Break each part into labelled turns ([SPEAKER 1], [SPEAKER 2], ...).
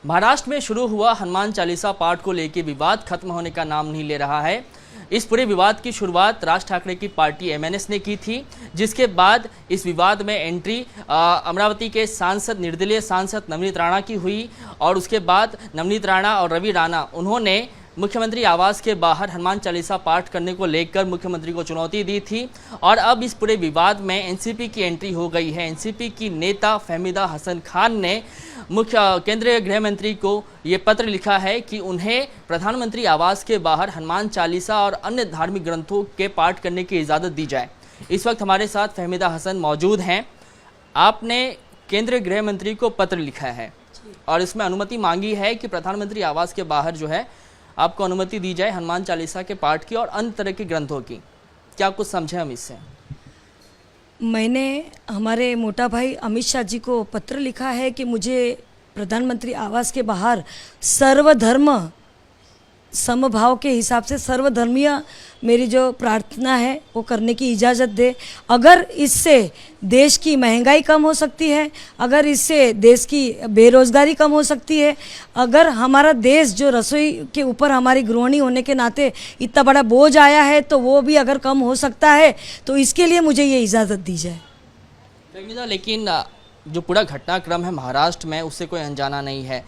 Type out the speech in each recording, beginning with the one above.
[SPEAKER 1] महाराष्ट्र में शुरू हुआ हनुमान चालीसा पाठ को लेकर विवाद खत्म होने का नाम नहीं ले रहा है। इस पूरे विवाद की शुरुआत राज ठाकरे की पार्टी एमएनएस ने की थी, जिसके बाद इस विवाद में एंट्री अमरावती के सांसद निर्दलीय सांसद नवनीत राणा की हुई और उसके बाद नवनीत राणा और रवि राणा उन्होंने मुख्यमंत्री आवास के बाहर हनुमान चालीसा पाठ करने को लेकर मुख्यमंत्री को चुनौती दी थी। और अब इस पूरे विवाद में एनसीपी की एंट्री हो गई है। एनसीपी की नेता फहमीदा हसन खान ने केंद्रीय गृह मंत्री को ये पत्र लिखा है कि उन्हें प्रधानमंत्री आवास के बाहर हनुमान चालीसा और अन्य धार्मिक ग्रंथों के पाठ करने की इजाज़त दी जाए। इस वक्त हमारे साथ फहमीदा हसन मौजूद हैं। आपने केंद्रीय गृह मंत्री को पत्र लिखा है और इसमें अनुमति मांगी है कि प्रधानमंत्री आवास के बाहर जो है आपको अनुमति दी जाए हनुमान चालीसा के पाठ की और अन्य तरह के ग्रंथों की। क्या कुछ समझे हम इससे?
[SPEAKER 2] मैंने हमारे मोटा भाई अमित शाह जी को पत्र लिखा है कि मुझे प्रधानमंत्री आवास के बाहर सर्वधर्म समभाव के हिसाब से सर्वधर्मीय मेरी जो प्रार्थना है वो करने की इजाज़त दे। अगर इससे देश की महंगाई कम हो सकती है, अगर इससे देश की बेरोज़गारी कम हो सकती है, अगर हमारा देश जो रसोई के ऊपर हमारी गृहिणी होने के नाते इतना बड़ा बोझ आया है तो वो भी अगर कम हो सकता है तो इसके लिए मुझे ये इजाज़त दी जाए।
[SPEAKER 1] लेकिन जो पूरा घटनाक्रम है महाराष्ट्र में उससे कोई अनजाना नहीं है।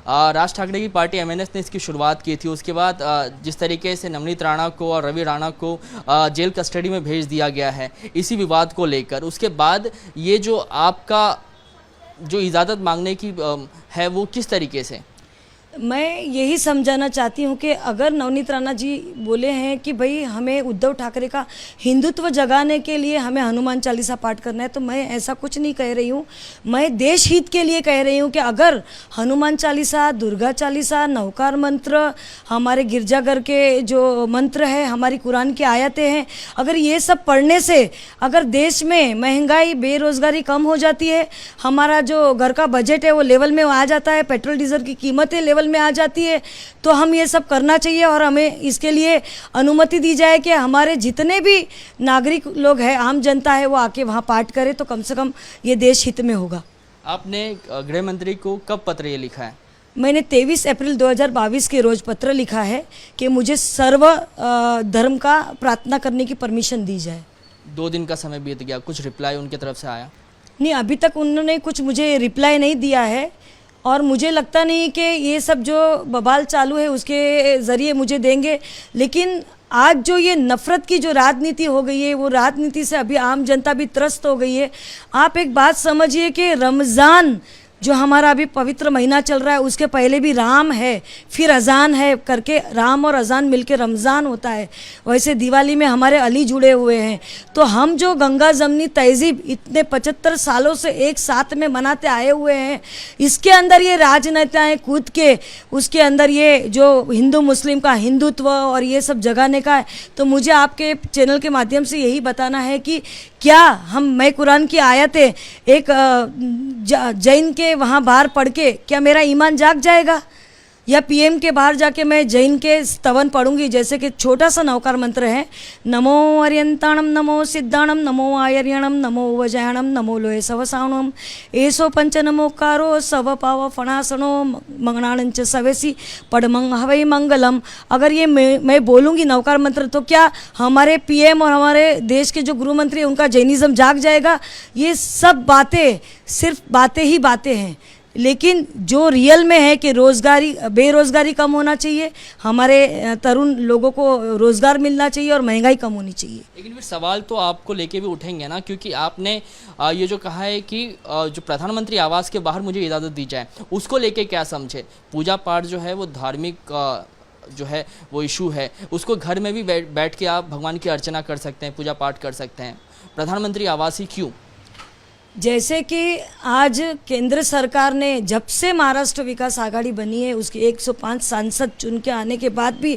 [SPEAKER 1] राज ठाकरे की पार्टी एमएनएस ने इसकी शुरुआत की थी। उसके बाद जिस तरीके से नवनीत राणा को और रवि राणा को जेल कस्टडी में भेज दिया गया है इसी विवाद को लेकर, उसके बाद ये जो आपका जो इजाज़त मांगने की है वो किस तरीके से?
[SPEAKER 2] मैं यही समझाना चाहती हूँ कि अगर नवनीत राणा जी बोले हैं कि भाई हमें उद्धव ठाकरे का हिंदुत्व जगाने के लिए हमें हनुमान चालीसा पाठ करना है, तो मैं ऐसा कुछ नहीं कह रही हूँ। मैं देश हित के लिए कह रही हूँ कि अगर हनुमान चालीसा, दुर्गा चालीसा, नवकार मंत्र, हमारे गिरजाघर के जो मंत्र है, हमारी कुरान की आयतें हैं, अगर ये सब पढ़ने से अगर देश में महंगाई बेरोज़गारी कम हो जाती है, हमारा जो घर का बजट है वो लेवल में आ जाता है, पेट्रोल डीजल की कीमतें लेवल में आ जाती है, तो हम ये सब करना चाहिए और हमें इसके लिए अनुमति दी जाए कि हमारे जितने भी नागरिक लोग हैं, आम जनता है, वो आके वहाँ पाठ करे तो कम से कम ये देश हित में होगा।
[SPEAKER 1] आपने गृह मंत्री को कब पत्र ये लिखा है?
[SPEAKER 2] मैंने 23 अप्रैल 2022 के रोज पत्र लिखा है कि मुझे सर्व धर्म का प्रार्थना करने की परमिशन दी जाए।
[SPEAKER 1] 2 दिन का समय बीत गया, कुछ रिप्लाई उनकी तरफ से आया
[SPEAKER 2] नहीं? अभी तक उन्होंने कुछ मुझे रिप्लाई नहीं दिया है और मुझे लगता नहीं कि ये सब जो बवाल चालू है उसके ज़रिए मुझे देंगे। लेकिन आज जो ये नफ़रत की जो राजनीति हो गई है वो राजनीति से अभी आम जनता भी त्रस्त हो गई है। आप एक बात समझिए कि रमज़ान जो हमारा अभी पवित्र महीना चल रहा है उसके पहले भी राम है, फिर अजान है करके राम और अजान मिलके रमज़ान होता है। वैसे दिवाली में हमारे अली जुड़े हुए हैं। तो हम जो गंगा जमनी तहजीब इतने 75 सालों से एक साथ में मनाते आए हुए हैं, इसके अंदर ये राजनेताएं कूद के उसके अंदर ये जो हिंदू मुस्लिम का हिंदुत्व और ये सब जगाने का है। तो मुझे आपके चैनल के माध्यम से यही बताना है कि क्या मैं कुरान की आयतें एक जैन के वहाँ बाहर पढ़ के क्या मेरा ईमान जाग जाएगा? या पीएम के बाहर जाके मैं जैन के स्तवन पढ़ूंगी? जैसे कि छोटा सा नवकार मंत्र है, नमो अर्यंताणम नमो सिद्धाणम नमो आयर्यणम नमो वजयाणम नमो लोहे सवसाणम एसो पंच नमोकारो सव पाव फणासनो मंगणानंच सवेसी पड़मंग हवई मंगलम। अगर ये मैं बोलूँगी नवकार मंत्र तो क्या हमारे पीएम और हमारे देश के जो गृह मंत्री उनका जैनिज़्म जाग जाएगा? ये सब बातें सिर्फ बातें ही बातें हैं, लेकिन जो रियल में है कि बेरोज़गारी कम होना चाहिए, हमारे तरुण लोगों को रोज़गार मिलना चाहिए और महंगाई कम होनी चाहिए।
[SPEAKER 1] लेकिन फिर सवाल तो आपको लेके भी उठेंगे ना, क्योंकि आपने ये जो कहा है कि जो प्रधानमंत्री आवास के बाहर मुझे इजाज़त दी जाए, उसको लेके क्या समझे? पूजा पाठ जो है वो धार्मिक जो है वो इशू है, उसको घर में भी बैठ के आप भगवान की अर्चना कर सकते हैं, पूजा पाठ कर सकते हैं। प्रधानमंत्री आवास ही क्यों?
[SPEAKER 2] जैसे कि आज केंद्र सरकार ने जब से महाराष्ट्र विकास आघाड़ी बनी है उसके 105 सांसद चुन के आने के बाद भी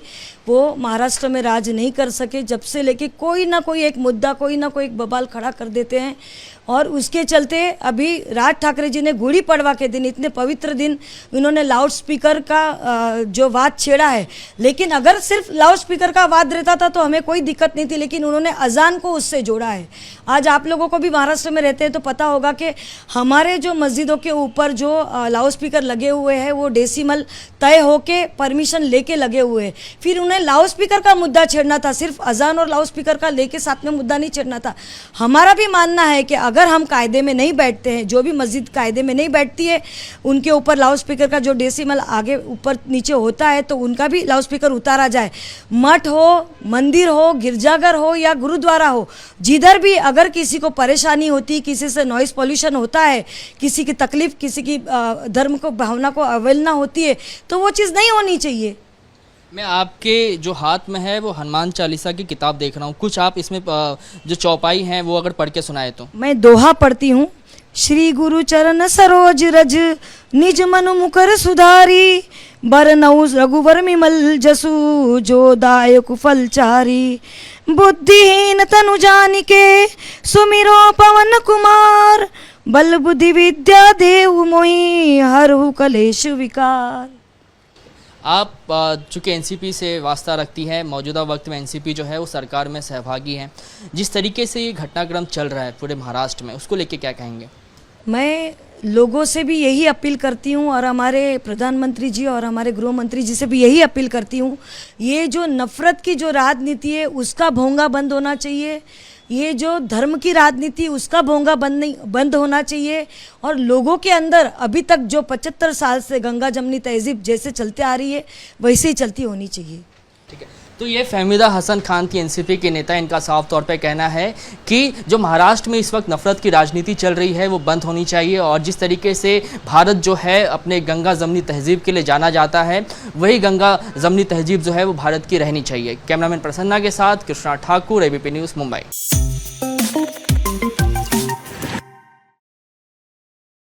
[SPEAKER 2] वो महाराष्ट्र में राज नहीं कर सके। जब से लेके कोई ना कोई एक मुद्दा, कोई ना कोई एक बवाल खड़ा कर देते हैं। और उसके चलते अभी राज ठाकरे जी ने गुड़ी पड़वा के दिन, इतने पवित्र दिन, उन्होंने लाउड स्पीकर का जो वाद छेड़ा है। लेकिन अगर सिर्फ लाउड स्पीकर का वाद रहता था तो हमें कोई दिक्कत नहीं थी, लेकिन उन्होंने अजान को उससे जोड़ा है। आज आप लोगों को भी महाराष्ट्र में रहते हैं तो पता होगा कि हमारे जो मस्जिदों के ऊपर जो लाउड स्पीकर लगे हुए हैं वो डेसिमल तय होके परमिशन लेके लगे हुए हैं। फिर उन्हें लाउड स्पीकर का मुद्दा छेड़ना था, सिर्फ अजान और लाउड स्पीकर का लेके साथ में मुद्दा नहीं छेड़ना था। हमारा भी मानना है कि अगर हम कायदे में नहीं बैठते हैं, जो भी मस्जिद कायदे में नहीं बैठती है, उनके ऊपर लाउड स्पीकर का जो डेसिमल आगे ऊपर नीचे होता है तो उनका भी लाउड स्पीकर उतारा जाए। मठ हो, मंदिर हो, गिरजाघर हो या गुरुद्वारा हो, जिधर भी अगर किसी को परेशानी होती, किसी से नॉइस पॉल्यूशन होता है, किसी की तकलीफ, किसी की धर्म को भावना को अवहेलना होती है, तो वो चीज़ नहीं होनी चाहिए।
[SPEAKER 1] मैं आपके जो हाथ में है वो हनुमान चालीसा की किताब देख रहा हूँ, कुछ आप इसमें जो चौपाई हैं वो अगर पढ़ के सुनाए तो।
[SPEAKER 2] मैं दोहा पढ़ती हूँ। श्री गुरु चरण सरोज रज, निज मनु मुकर सुधारी, बरनऊ रघुवर विमल जसु, जो दायक फलचारी। बुद्धिहीन तनु जानिके, सुमिरो पवन कुमार, बल बुद्धि विद्या देव मोहि, हरहु कलेश विकार।
[SPEAKER 1] आप चूँकि एनसीपी से वास्ता रखती है, मौजूदा वक्त में एनसीपी जो है वो सरकार में सहभागी है, जिस तरीके से ये घटनाक्रम चल रहा है पूरे महाराष्ट्र में, उसको लेके क्या कहेंगे?
[SPEAKER 2] मैं लोगों से भी यही अपील करती हूँ और हमारे प्रधानमंत्री जी और हमारे गृह मंत्री जी से भी यही अपील करती हूँ, ये जो नफ़रत की जो राजनीति है उसका भोंगा बंद होना चाहिए। ये जो धर्म की राजनीति उसका भोंगा बंद होना चाहिए। और लोगों के अंदर अभी तक जो 75 साल से गंगा जमनी तहजीब जैसे चलते आ रही है वैसे ही चलती होनी चाहिए।
[SPEAKER 1] ठीक है, तो ये फहमीदा हसन खान थी एनसीपी के नेता। इनका साफ तौर पे कहना है कि जो महाराष्ट्र में इस वक्त नफरत की राजनीति चल रही है वो बंद होनी चाहिए, और जिस तरीके से भारत जो है अपने गंगा जमनी तहजीब के लिए जाना जाता है, वही गंगा जमनी तहजीब जो है वो भारत की रहनी चाहिए। कैमरामैन प्रसन्ना के साथ कृष्णा ठाकुर, एबीपी न्यूज़, मुंबई।